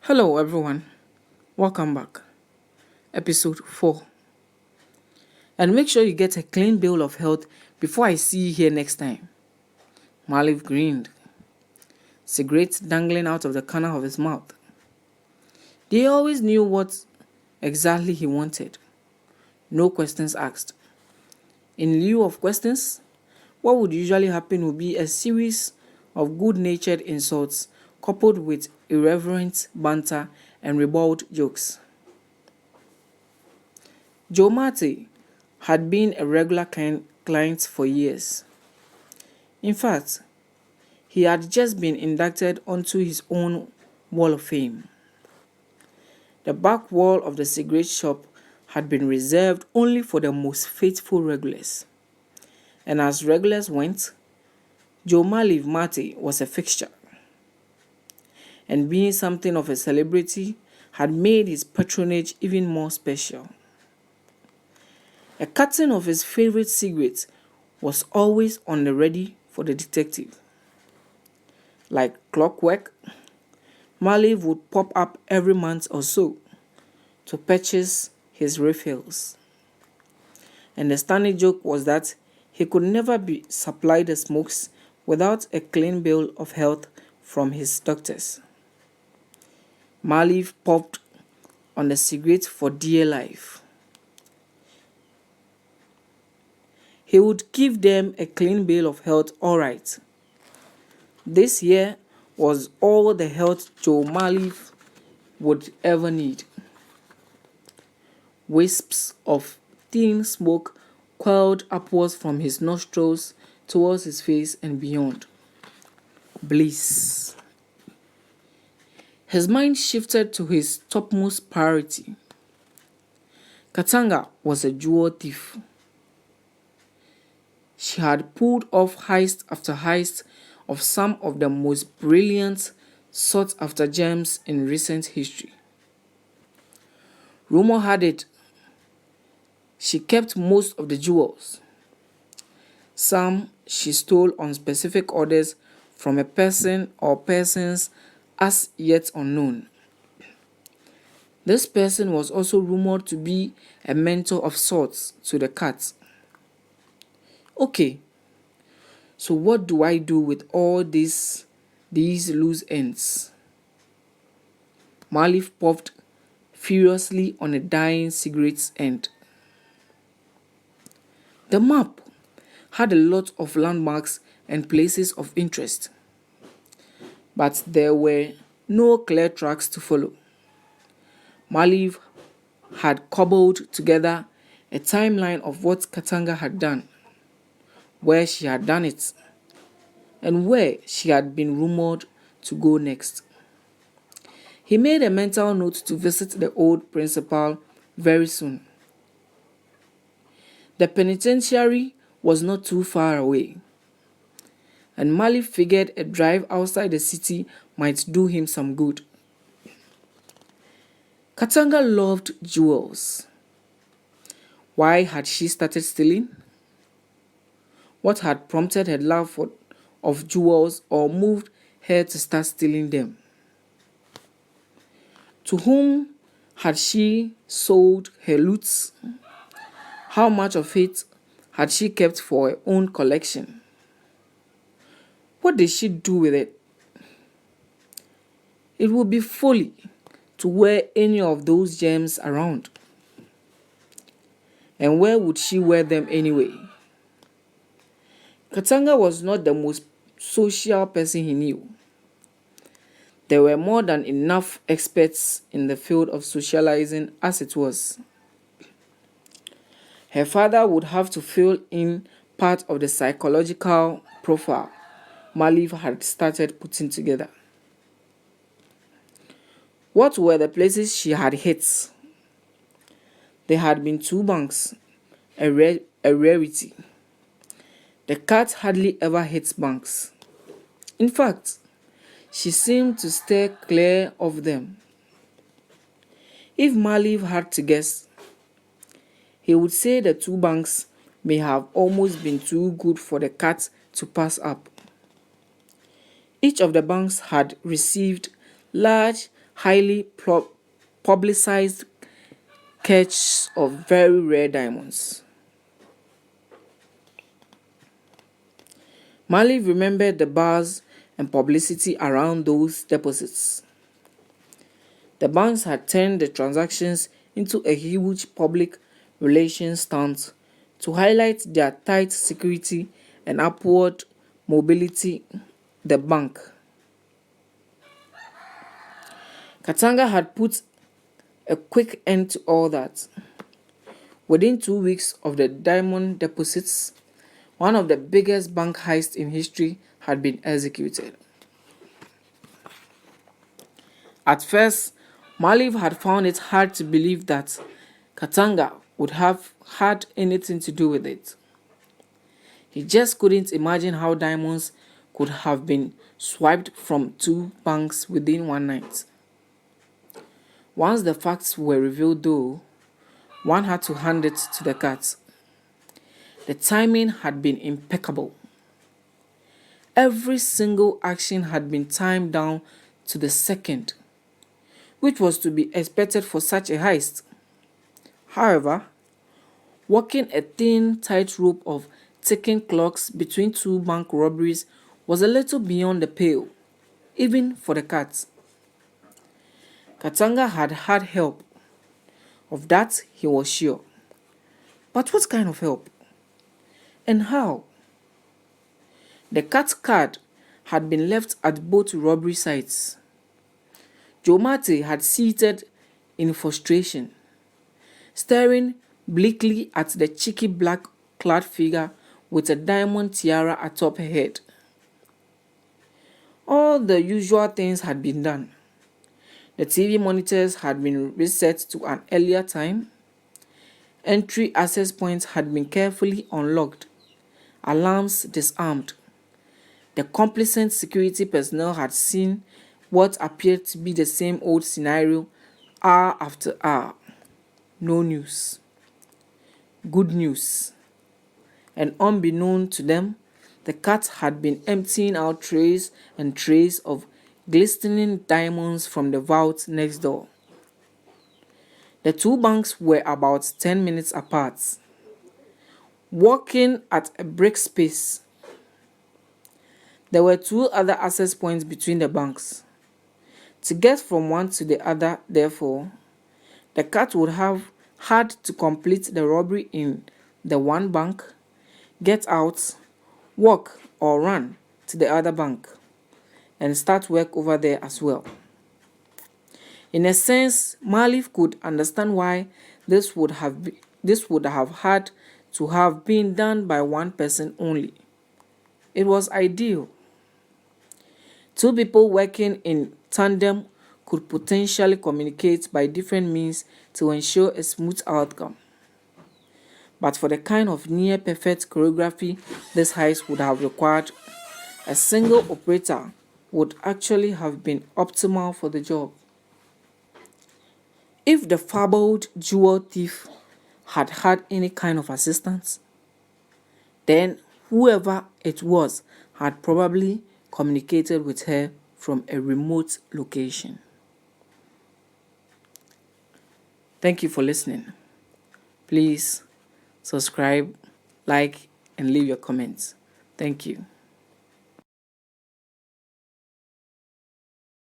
Hello, everyone. Welcome back. Episode 4. And make sure you get a clean bill of health before I see you here next time. Maleev grinned, cigarettes dangling out of the corner of his mouth. They always knew what exactly he wanted. No questions asked. In lieu of questions, what would usually happen would be a series of good natured insults coupled with irreverent banter and ribald jokes. Joe Maleev had been a regular client for years. In fact, he had just been inducted onto his own Wall of Fame. The back wall of the cigarette shop had been reserved only for the most faithful regulars. And as regulars went, Joe Maleev was a fixture. And being something of a celebrity had made his patronage even more special. A carton of his favorite cigarettes was always on the ready for the detective. Like clockwork, Maleev would pop up every month or so to purchase his refills. And the standing joke was that he could never be supplied the smokes without a clean bill of health from his doctors. Maleev puffed on the cigarette for dear life. He would give them a clean bill of health, all right. This year was all the health Joe Maleev would ever need. Wisps of thin smoke curled upwards from his nostrils towards his face and beyond. Bliss. His mind shifted to his topmost priority. Katanga was a jewel thief. She had pulled off heist after heist of some of the most brilliant, sought-after gems in recent history. Rumor had it she kept most of the jewels. Some she stole on specific orders from a person or persons as yet unknown. This person was also rumored to be a mentor of sorts to the cat. Okay, so what do I do with all these loose ends? Maleev puffed furiously on a dying cigarette's end. The map had a lot of landmarks and places of interest, but there were no clear tracks to follow. Maleev had cobbled together a timeline of what Katanga had done, where she had done it, and where she had been rumored to go next. He made a mental note to visit the old principal very soon. The penitentiary was not too far away, and Maleev figured a drive outside the city might do him some good. Katanga loved jewels. Why had she started stealing? What had prompted her love of jewels or moved her to start stealing them? To whom had she sold her loot? How much of it had she kept for her own collection? What did she do with it? It would be folly to wear any of those gems around. And where would she wear them anyway? Katanga was not the most social person he knew. There were more than enough experts in the field of socializing as it was. Her father would have to fill in part of the psychological profile Maleev had started putting together. What were the places she had hit? There had been 2 banks, a rarity. The cat hardly ever hits banks. In fact, she seemed to steer clear of them. If Maleev had to guess, he would say the 2 banks may have almost been too good for the cat to pass up. Each of the banks had received large highly publicized catch of very rare diamonds. Maleev remembered the buzz and publicity around those deposits. The banks had turned the transactions into a huge public relations stunt to highlight their tight security and upward mobility. The bank, Katanga, had put a quick end to all that. Within 2 weeks of the diamond deposits, one of the biggest bank heists in history had been executed. At first, Maleev had found it hard to believe that Katanga would have had anything to do with it. He just couldn't imagine how diamonds could have been swiped from two banks within one night. Once the facts were revealed, though, one had to hand it to the cat. The timing had been impeccable. Every single action had been timed down to the second, which was to be expected for such a heist. However, walking a thin tightrope of ticking clocks between two bank robberies was a little beyond the pale, even for the cat. Katanga had had help. Of that he was sure. But what kind of help? And how? The cat card had been left at both robbery sites. Joe Maleev had seated in frustration, staring bleakly at the cheeky black-clad figure with a diamond tiara atop her head. All the usual things had been done. The TV monitors had been reset to an earlier time. Entry access points had been carefully unlocked. Alarms disarmed. The complacent security personnel had seen what appeared to be the same old scenario hour after hour. No news. Good news. And unbeknown to them, the cat had been emptying out trays and trays of glistening diamonds from the vault next door. The two banks were about 10 minutes apart, walking at a brisk pace. There were two other access points between the banks. To get from one to the other, therefore, the cat would have had to complete the robbery in the one bank, get out, walk or run to the other bank, and start work over there as well. In a sense, Maleev could understand why this would have had to have been done by one person only. It was ideal. Two people working in tandem could potentially communicate by different means to ensure a smooth outcome. But for the kind of near-perfect choreography this heist would have required, a single operator would actually have been optimal for the job. If the fabled jewel thief had had any kind of assistance, then whoever it was had probably communicated with her from a remote location. Thank you for listening. Please subscribe, like, and leave your comments. Thank you.